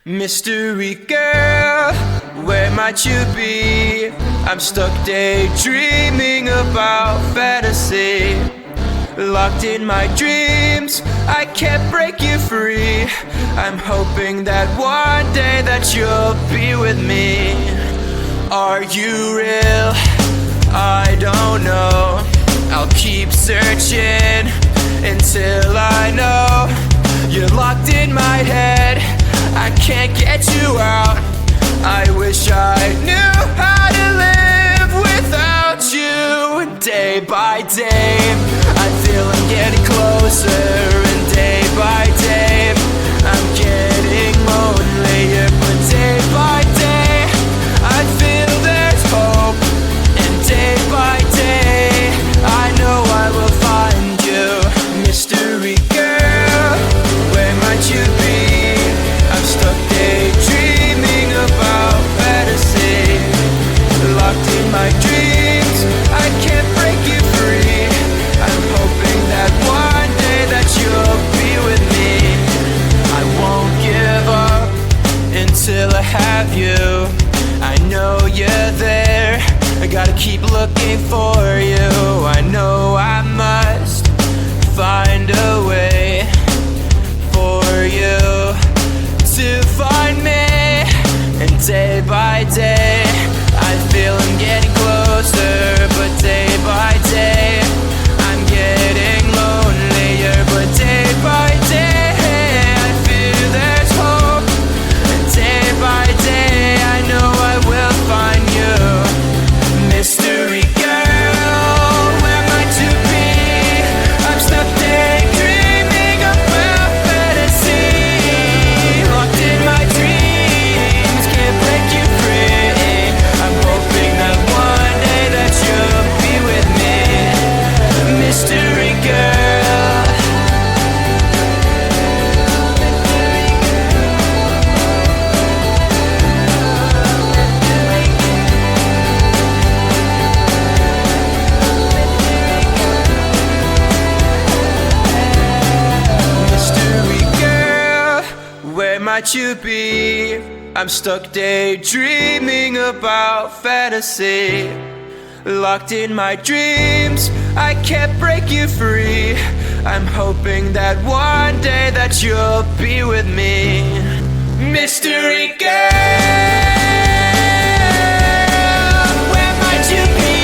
Mystery girl, where might you be? I'm stuck daydreaming about fantasy. Locked in my dreams, I can't break you free. I'm hoping that one day that you'll be with me. Are you real? I don't know. I'll keep searching until I know. You're locked in my head, I can't get you out. I wish I knew how to live without you. Day by day, I feel I'm getting closer, and day by day, I'm getting lonelier. But day by day, I feel there's hope, and day by day, I know I will find you. Mystery girl, where might you be? I'm stuck daydreaming about fantasy. Locked in my dreams, I can't break you free. I'm hoping that one day that you'll be with me. I won't give up until I have you. I know you're there, I gotta keep looking for you. I know I must find a way for you to find me. And day by day, I feel I'm getting closer. But day by day, I'm getting lonelier. But day by day, I feel there's hope. And day by day, I know I will find you. Mystery girl, where might you be? I'm stuck daydreaming about fantasy. Locked in my dreams, can't break you free. I'm hoping that one day that you'll be with me. Mystery girl. Mystery girl, where might you be? I'm stuck daydreaming about fantasy. Locked in my dreams, I can't break you free. I'm hoping that one day that you'll be with me. Mystery girl, where might you be?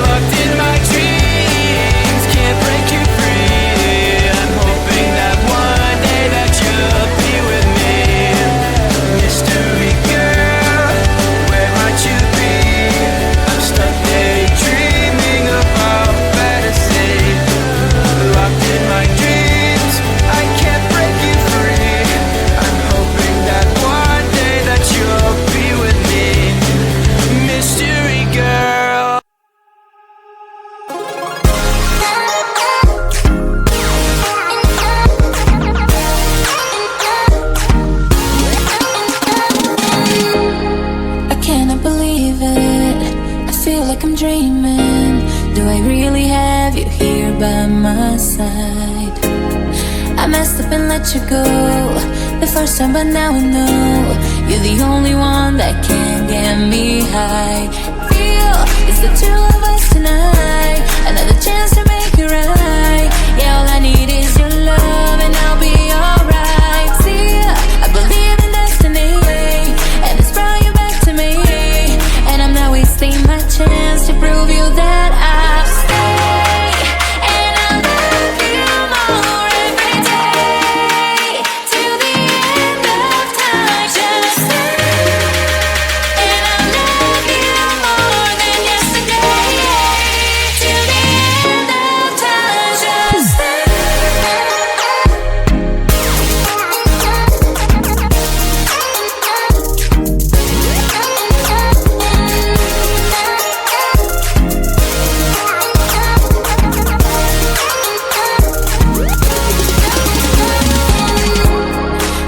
Locked in my dreams, can't break you free. I'm hoping that one day that you'll be with me. Mystery girl, where might you be? I'm stuck daydreaming about fantasy. Locked in my dreams, I can't break you free. I'm hoping that one day that you'll be with me. Mystery girl. I cannot believe it, I feel like I'm dreaming. Do I really have you here by my side? I messed up and let you go the first time, but now I know you're the only one that can get me high. Feel it's the two of us tonight, another chance to make it right. Yeah, all I need is your love and I'll be alright. See, I believe in destiny, and it's brought you back to me. And I'm not wasting my chance to prove you that I'll stay. And I'll love you more every day, till the end of time. Just stay. And I'll love you more than yesterday, till the end of time. Just stay.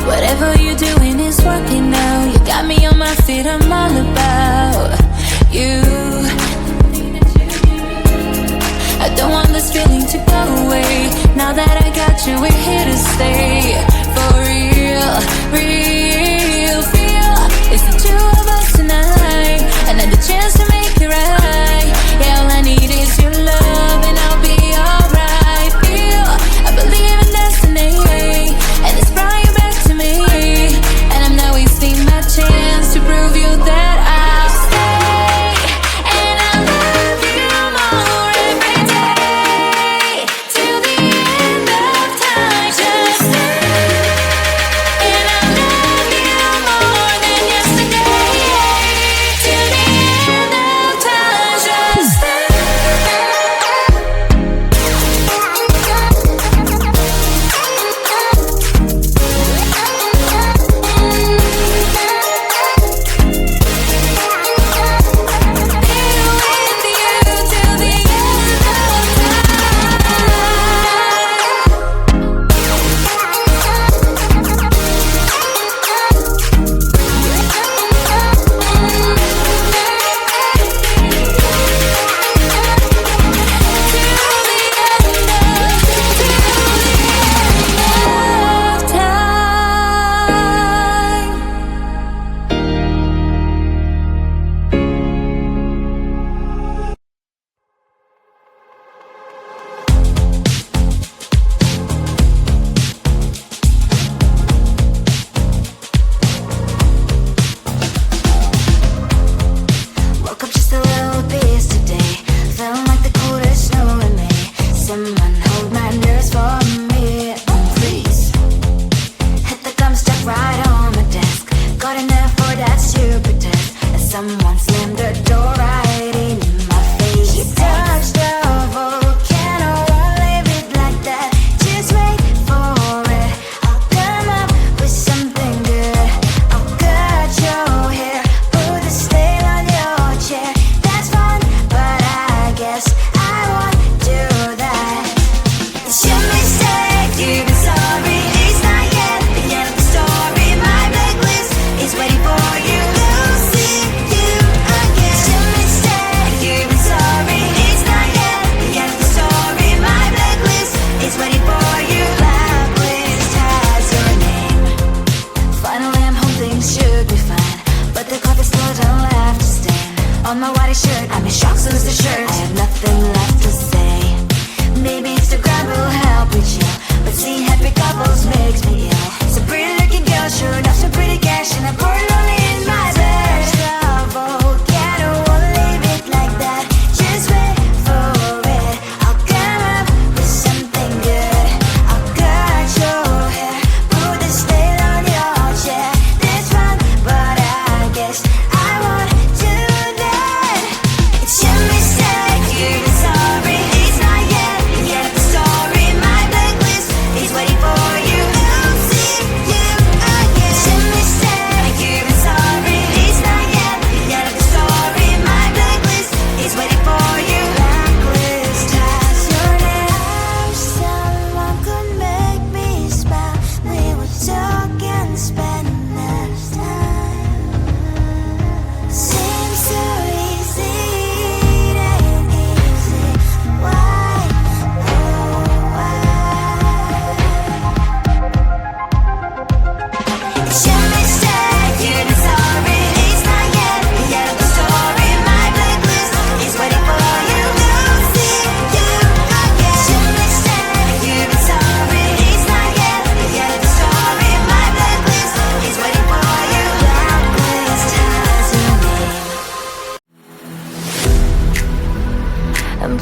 Whatever you're doing is working now. You got me on my feet, I'm all about you. I don't want this feeling to go away. Now that I got you, we're here to stay.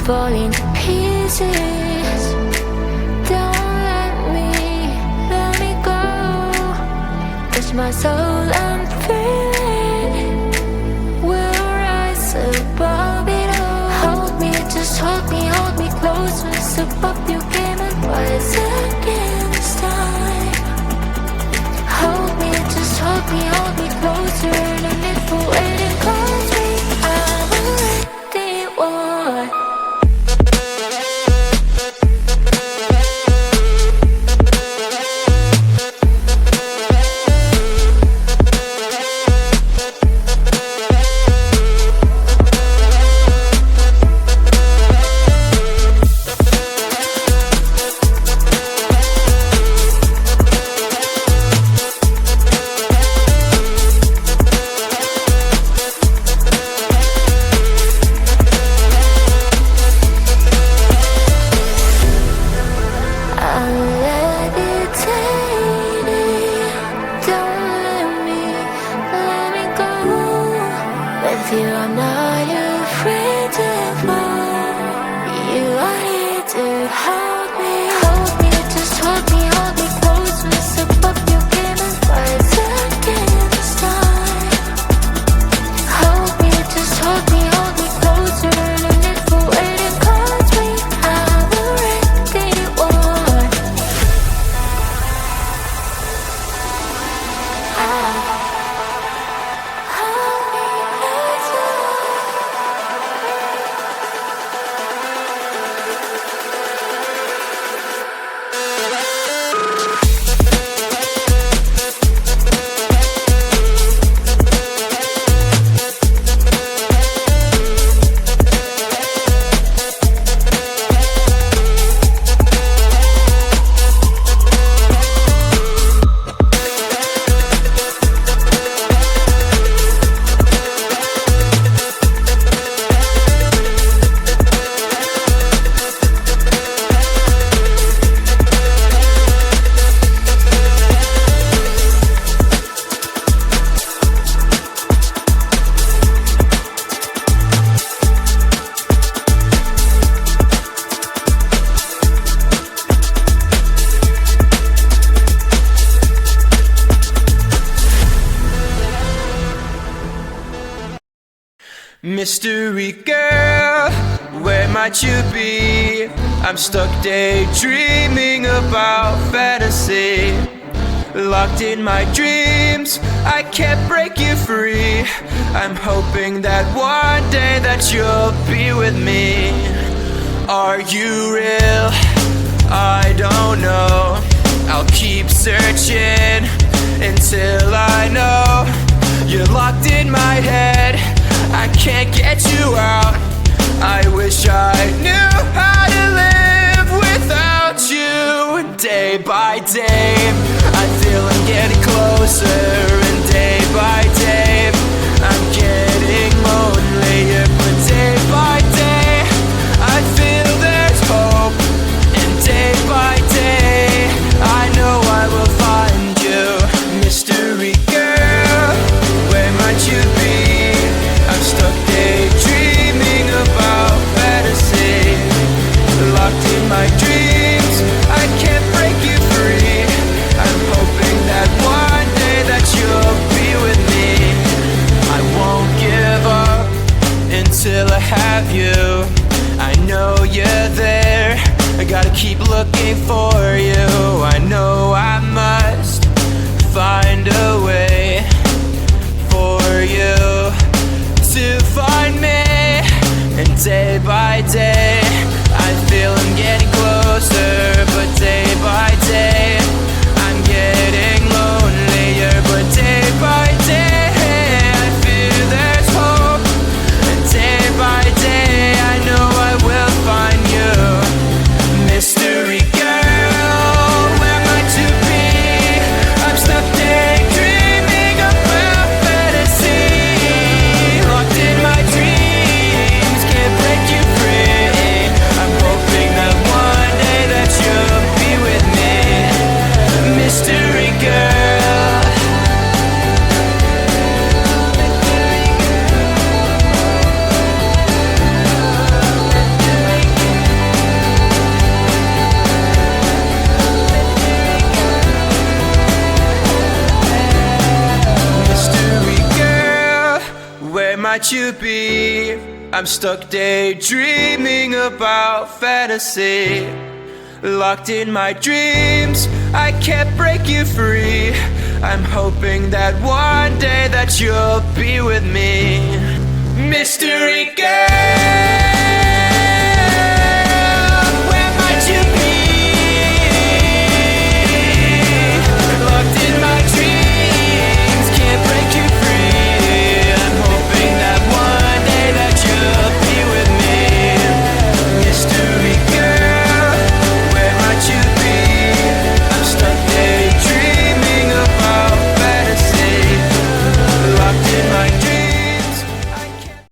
falling to pieces. Don't let me go. Touch my soul, I'm feeling. We'll rise above it all. Hold me, just hold me closer. Step up, you came and rise against time. Hold me, just hold me closer. No need for waiting, cause I'm already one. I'm not afraid to fall. You are here to hold me. Hold me, just hold me closer. Step up, you came and rise against time. Hold me, just hold me closer. No need for waiting, cause we have already won. Mystery girl, where might you be? I'm stuck daydreaming about fantasy. Locked in my dreams, I can't break you free. I'm hoping that one day that you'll be with me. Are you real? I don't know. I'll keep searching until I know. You're locked in my head, I can't get you out. I wish I knew how to live without you. Day by day, I feel I'm getting closer, and day by day, I'm getting lonelier. But day by day, I feel there's hope, and day by day, I know I will find you. Mystery girl, where might you be? I'm stuck daydreaming about fantasy. Locked in my dreams, I can't break you free. I'm hoping that one day that you'll might you be? I'm stuck daydreaming about fantasy. Locked in my dreams, I can't break you free. I'm hoping that one day that you'll be with me. Mystery girl,